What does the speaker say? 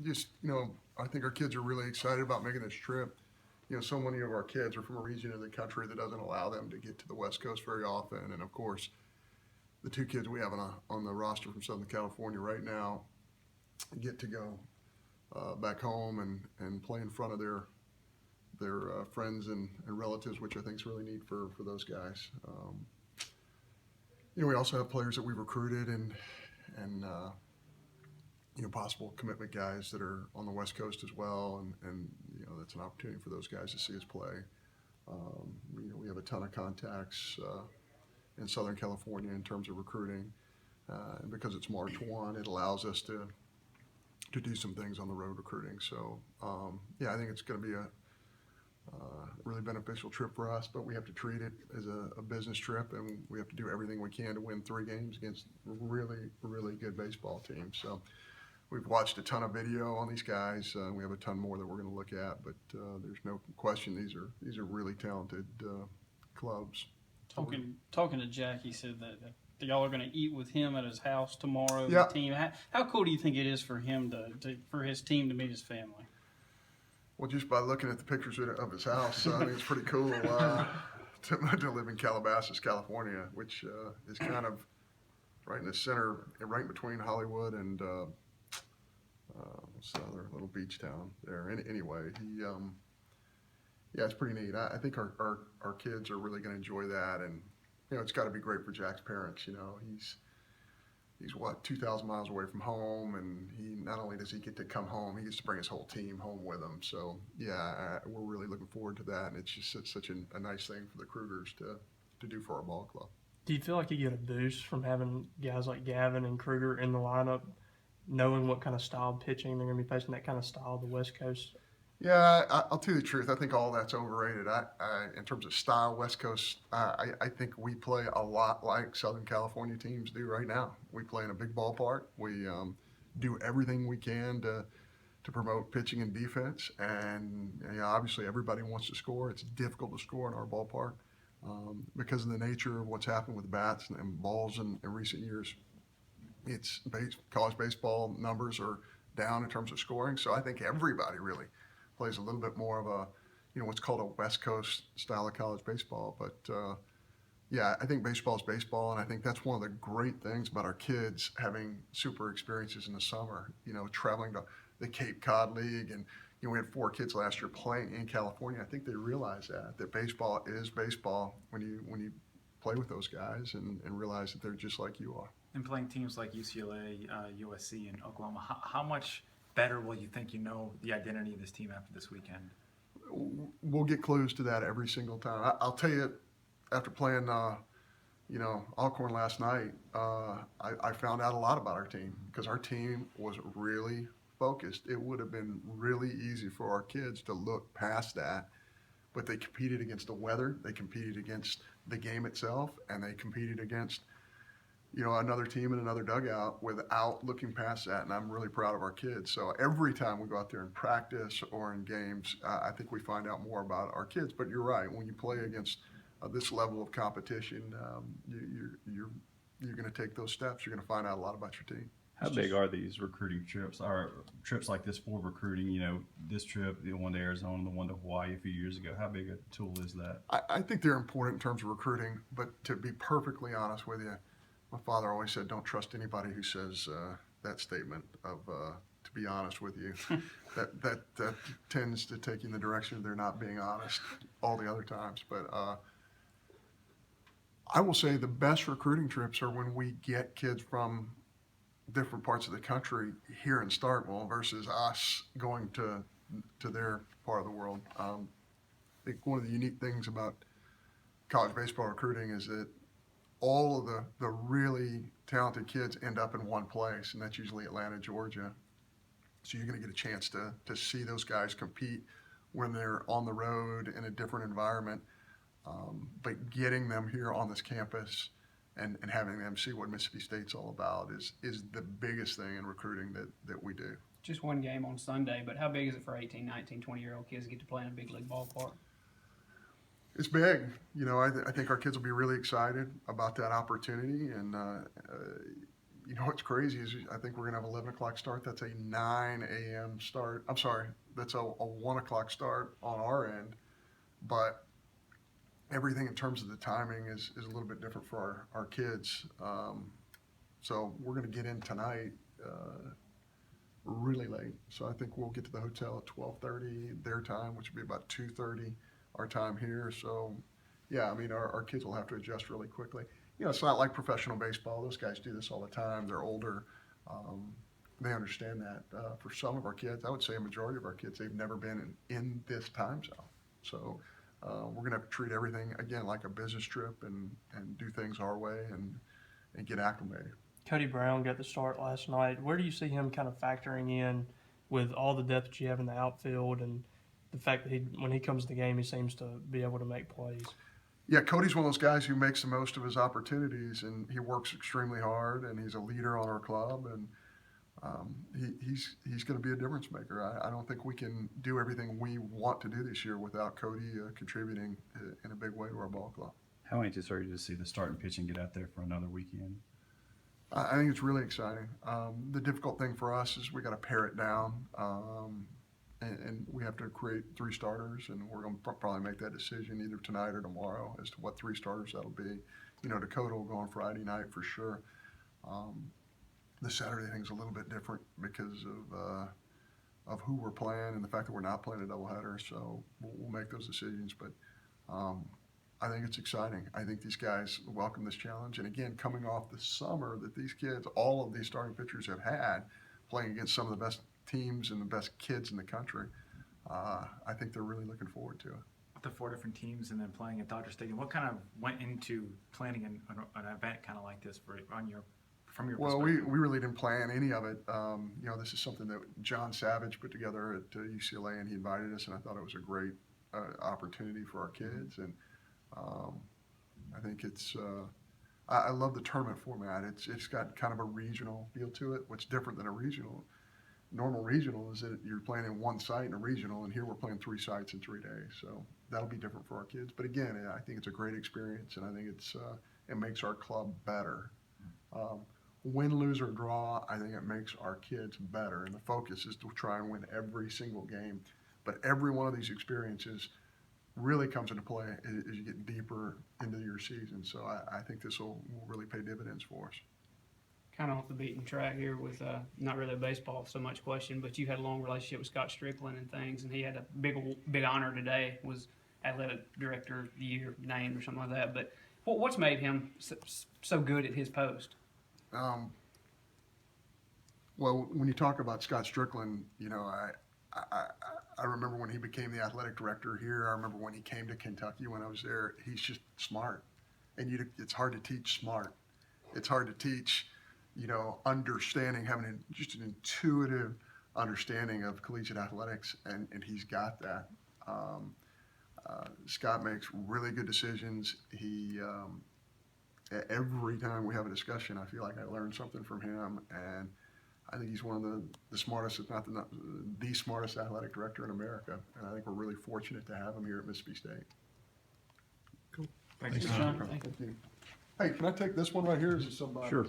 just, I think our kids are really excited about making this trip. So many of our kids are from a region of the country that doesn't allow them to get to the West Coast very often. And of course, the two kids we have on the roster from Southern California right now get to go back home and play in front of their friends and relatives, which I think is really neat for those guys. We also have players that we've recruited and possible commitment guys that are on the West Coast as well, and that's an opportunity for those guys to see us play. We have a ton of contacts in Southern California in terms of recruiting, and because it's March 1, it allows us to do some things on the road recruiting. So I think it's going to be a really beneficial trip for us, but we have to treat it as a business trip, and we have to do everything we can to win 3 games against really, really good baseball teams. So we've watched a ton of video on these guys. We have a ton more that we're going to look at, but there's no question these are really talented clubs. Talking to Jack, he said that y'all are going to eat with him at his house tomorrow. Yeah. The team. How cool do you think it is for him for his team to meet his family? Well, just by looking at the pictures of his house, I think it's pretty cool to live in Calabasas, California, which is kind of right in the center, right between Hollywood and what's the other little beach town there. Anyway, it's pretty neat. I think our kids are really going to enjoy that, and it's got to be great for Jack's parents. He's 2,000 miles away from home, and he not only does he get to come home, he gets to bring his whole team home with him. So we're really looking forward to that, and it's just such a nice thing for the Krugers to do for our ball club. Do you feel like you get a boost from having guys like Gavin and Kruger in the lineup, knowing what kind of style of pitching they're going to be facing, that kind of style of the West Coast? Yeah, I'll tell you the truth. I think all that's overrated. I in terms of style, West Coast, I think we play a lot like Southern California teams do right now. We play in a big ballpark. We do everything we can to promote pitching and defense. And obviously everybody wants to score. It's difficult to score in our ballpark because of the nature of what's happened with bats and balls in recent years. It's college baseball numbers are down in terms of scoring. So I think everybody really plays a little bit more of a, what's called a West Coast style of college baseball. But I think baseball is baseball, and I think that's one of the great things about our kids having super experiences in the summer. Traveling to the Cape Cod League, and we had 4 kids last year playing in California. I think they realize that baseball is baseball when you play with those guys and realize that they're just like you are. And playing teams like UCLA, USC, and Oklahoma, how much better will you think the identity of this team after this weekend? We'll get clues to that every single time. I'll tell you, after playing, Alcorn last night, I found out a lot about our team because our team was really focused. It would have been really easy for our kids to look past that, but they competed against the weather, they competed against the game itself, and they competed against another team in another dugout without looking past that, and I'm really proud of our kids. So every time we go out there and practice or in games, I think we find out more about our kids. But you're right, when you play against this level of competition, you're going to take those steps. You're going to find out a lot about your team. How big are these recruiting trips? Are trips like this for recruiting? This trip, the one to Arizona, the one to Hawaii a few years ago. How big a tool is that? I think they're important in terms of recruiting, but to be perfectly honest with you, my father always said, don't trust anybody who says that statement of, to be honest with you. that tends to take you in the direction of they're not being honest all the other times. But I will say the best recruiting trips are when we get kids from different parts of the country here in Starkville versus us going to their part of the world. I think one of the unique things about college baseball recruiting is that all of the really talented kids end up in one place, and that's usually Atlanta, Georgia. So you're going to get a chance to see those guys compete when they're on the road in a different environment. But getting them here on this campus and having them see what Mississippi State's all about is the biggest thing in recruiting that we do. Just one game on Sunday, but how big is it for 18, 19, 20-year-old kids to get to play in a big league ballpark? It's big. I think our kids will be really excited about that opportunity, and you know what's crazy is I think we're gonna have 11 o'clock start. That's a 9 a.m. start. I'm sorry, that's a 1 o'clock start on our end, but everything in terms of the timing is a little bit different for our kids. So we're gonna get in tonight really late. So I think we'll get to the hotel at 12:30 their time, which will be about 2:30 our time here. So yeah, I mean our kids will have to adjust really quickly. You know, it's not like professional baseball. Those guys do this all the time. They're older. They understand that. For some of our kids, I would say a majority of our kids, they've never been in this time zone. So we're going to have to treat everything, again, like a business trip and do things our way and get acclimated. Cody Brown got the start last night. Where do you see him kind of factoring in with all the depth that you have in the outfield and the fact that when he comes to the game, he seems to be able to make plays? Yeah, Cody's one of those guys who makes the most of his opportunities, and he works extremely hard, and he's a leader on our club, and he's going to be a difference maker. I don't think we can do everything we want to do this year without Cody contributing in a big way to our ball club. How anxious are you to see the starting pitching get out there for another weekend? I think it's really exciting. The difficult thing for us is we got to pare it down, and we have to create 3 starters, and we're going to probably make that decision either tonight or tomorrow as to what 3 starters that'll be. You know, Dakota will go on Friday night for sure. The Saturday thing's a little bit different because of who we're playing and the fact that we're not playing a doubleheader. So we'll make those decisions, but I think it's exciting. I think these guys welcome this challenge. And again, coming off the summer that these kids, all of these starting pitchers have had, playing against some of the best teams and the best kids in the country, I think they're really looking forward to it. With the 4 different teams and then playing at Dodger Stadium, what kind of went into planning an event kind of like this from your Well, perspective? we really didn't plan any of it. You know, this is something that John Savage put together at UCLA, and he invited us, and I thought it was a great opportunity for our kids. And I think it's I love the tournament format. It's got kind of a regional feel to it. What's different than a regional? Normal regional is that you're playing in one site in a regional, and here we're playing 3 sites in 3 days. So that'll be different for our kids. But again, I think it's a great experience, and I think it makes our club better. Win, lose, or draw, I think it makes our kids better. And the focus is to try and win every single game. But every one of these experiences really comes into play as you get deeper into your season. So I think this will really pay dividends for us. Kind of off the beaten track here with not really a baseball so much question, but you had a long relationship with Scott Strickland and things, and he had a big honor today, was athletic director of the year named or something like that. But what's made him so good at his post? Well, when you talk about Scott Strickland, you know, I remember when he became the athletic director here. I remember when he came to Kentucky when I was there. He's just smart, and it's hard to teach smart. It's hard to teach, you know, understanding, having just an intuitive understanding of collegiate athletics, and he's got that. Scott makes really good decisions. He every time we have a discussion, I feel like I learn something from him, and I think he's one of the smartest, if not the smartest athletic director in America. And I think we're really fortunate to have him here at Mississippi State. Thanks, John. Thank you. Hey, can I take this one right here? Is it somebody? Sure.